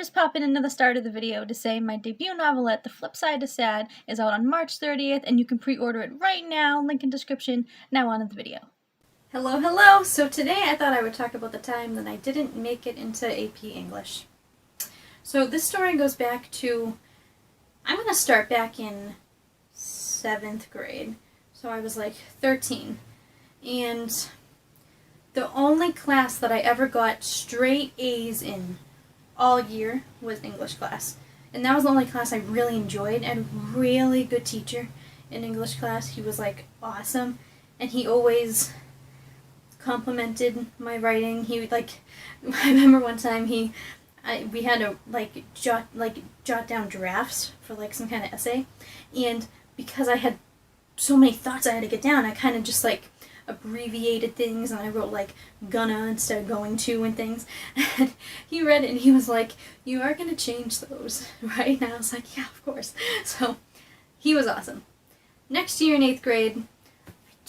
just popping into the start of the video to say my debut novelette, The Flip Side to Sad, is out on March 30th, and you can pre-order it right now, link in description. Now on to the video. Hello! So today I thought I would talk about the time that I didn't make it into AP English. So this story goes back to, I'm going to start back in 7th grade. So I was like 13. And the only class that I ever got straight A's in all year was English class. And that was the only class I really enjoyed. I had a really good teacher in English class. He was like awesome. And he always complimented my writing. He would I remember one time we had to jot down drafts for like some kind of essay. And because I had so many thoughts I had to get down, I kind of just abbreviated things, and I wrote gonna instead of going to and things. And he read it and he was like, "You are gonna change those, right?" And I was like, "Yeah, of course." So he was awesome. Next year in 8th grade,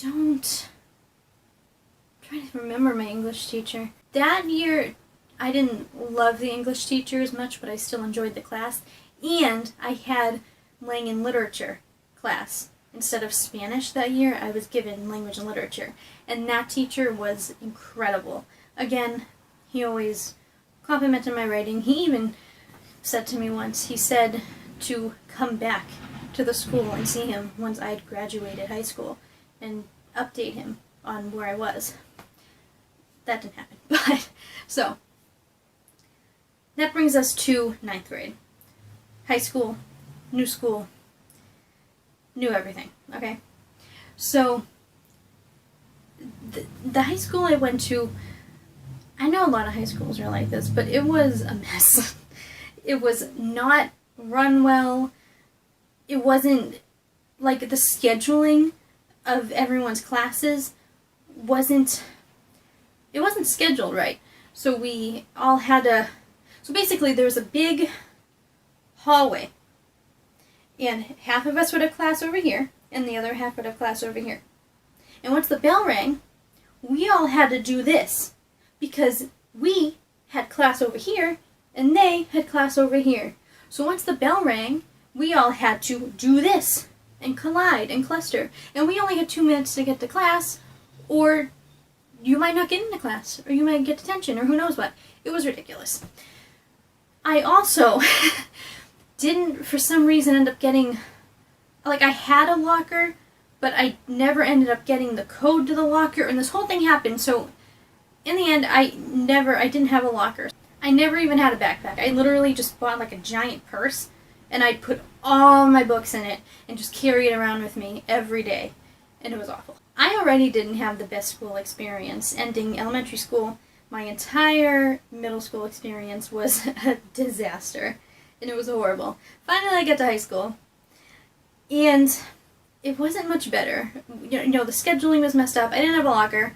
I'm trying to remember my English teacher. That year I didn't love the English teacher as much, but I still enjoyed the class. And I had Lang Literature class. Instead of Spanish that year, I was given Language and Literature. And that teacher was incredible. Again, he always complimented my writing. He even said to me once, he said to come back to the school and see him once I'd graduated high school and update him on where I was. That didn't happen. But, so, that brings us to 9th grade. High school, new everything, okay? So, the high school I went to, I know a lot of high schools are like this, but it was a mess. It was not run well. It wasn't, the scheduling of everyone's classes wasn't scheduled right. So we all had so basically there was a big hallway. And half of us would have class over here, and the other half would have class over here. And once the bell rang, we all had to do this, because we had class over here, and they had class over here. So once the bell rang, we all had to do this, and collide, and cluster. And we only had 2 minutes to get to class, or you might not get into class, or you might get detention, or who knows what. It was ridiculous. I also didn't, for some reason, end up getting, I had a locker, but I never ended up getting the code to the locker, and this whole thing happened. So in the end, I didn't have a locker. I never even had a backpack. I literally just bought a giant purse, and I'd put all my books in it and just carry it around with me every day, and it was awful. I already didn't have the best school experience. Ending elementary school, my entire middle school experience was a disaster. And it was horrible. Finally, I got to high school, and it wasn't much better. You know, the scheduling was messed up. I didn't have a locker.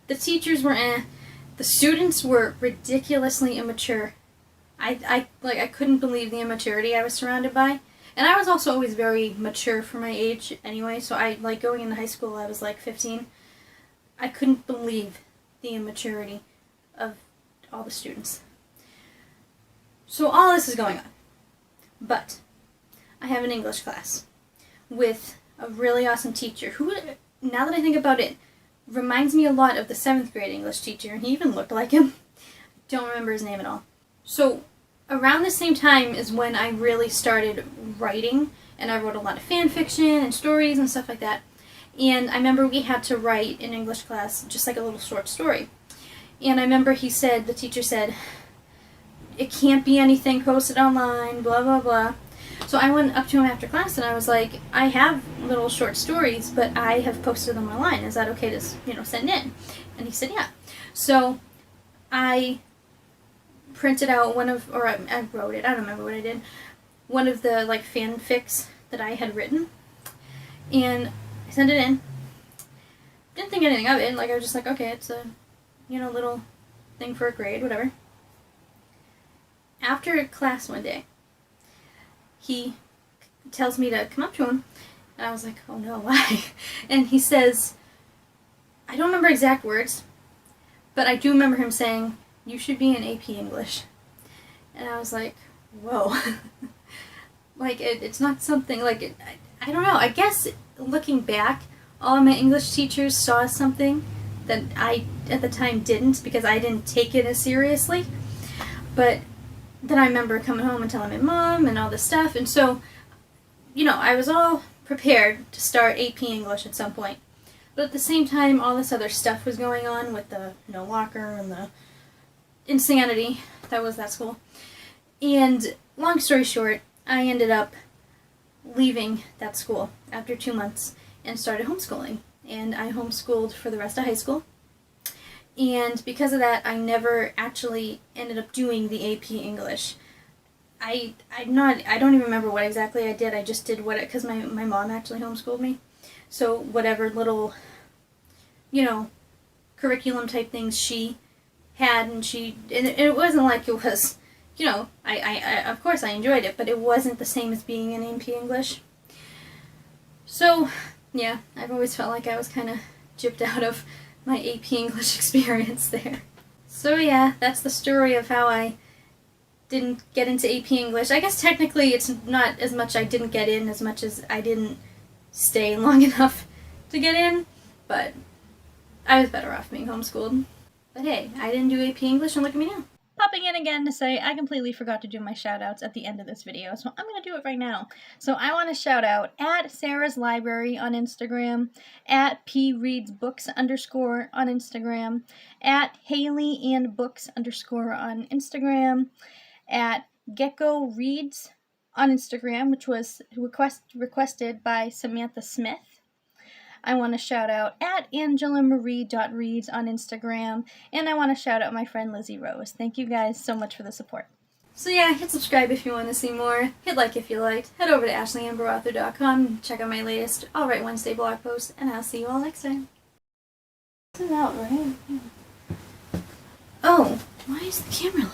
The teachers were The students were ridiculously immature. I couldn't believe the immaturity I was surrounded by. And I was also always very mature for my age anyway, so going into high school, I was 15. I couldn't believe the immaturity of all the students. So all this is going on. But I have an English class with a really awesome teacher who, now that I think about it, reminds me a lot of the 7th grade English teacher, and he even looked like him. Don't remember his name at all. So around the same time is when I really started writing, and I wrote a lot of fan fiction and stories and stuff like that. And I remember we had to write in English class just a little short story. And I remember the teacher said, "It can't be anything posted online, blah, blah, blah." So I went up to him after class and I was like, "I have little short stories, but I have posted them online. Is that okay to, send in?" And he said, "Yeah." So I printed out I wrote it, I don't remember what I did, one of the fanfics that I had written, and I sent it in. Didn't think anything of it. I was just okay, it's a, little thing for a grade, whatever. After class one day, he tells me to come up to him, and I was like, "Oh no, why?" And he says, I don't remember exact words, but I do remember him saying, "You should be in AP English." And I was like, whoa. Like, it's not something, like, I don't know, I guess looking back, all of my English teachers saw something that I, at the time, didn't, because I didn't take it as seriously. But then I remember coming home and telling my mom and all this stuff, and so, you know, I was all prepared to start AP English at some point. But at the same time, all this other stuff was going on with the no locker and the insanity that was that school. And long story short, I ended up leaving that school after 2 months and started homeschooling. And I homeschooled for the rest of high school. And because of that, I never actually ended up doing the AP English. I don't even remember what exactly I did. I just did what, because my mom actually homeschooled me. So whatever little, you know, curriculum type things she had, and it wasn't like it was, you know, I of course I enjoyed it, but it wasn't the same as being in AP English. So, yeah, I've always felt like I was kind of gypped out of my AP English experience there. So yeah, that's the story of how I didn't get into AP English. I guess technically it's not as much I didn't get in as much as I didn't stay long enough to get in, but I was better off being homeschooled. But hey, I didn't do AP English, and look at me now. Popping in again to say I completely forgot to do my shout-outs at the end of this video, so I'm going to do it right now. So I want to shout out at Sarah's Library on Instagram, at preadsbooks_ on Instagram, at HaleyandBooks_ on Instagram, at Gecko Reads on Instagram, which was requested by Samantha Smith. I want to shout out at AngelaMarie.reads on Instagram, and I want to shout out my friend Lizzie Rose. Thank you guys so much for the support. So yeah, hit subscribe if you want to see more, hit like if you liked, head over to ashleyamberauthor.com, check out my latest All Right Wednesday blog post, and I'll see you all next time. This is out, right? Oh, why is the camera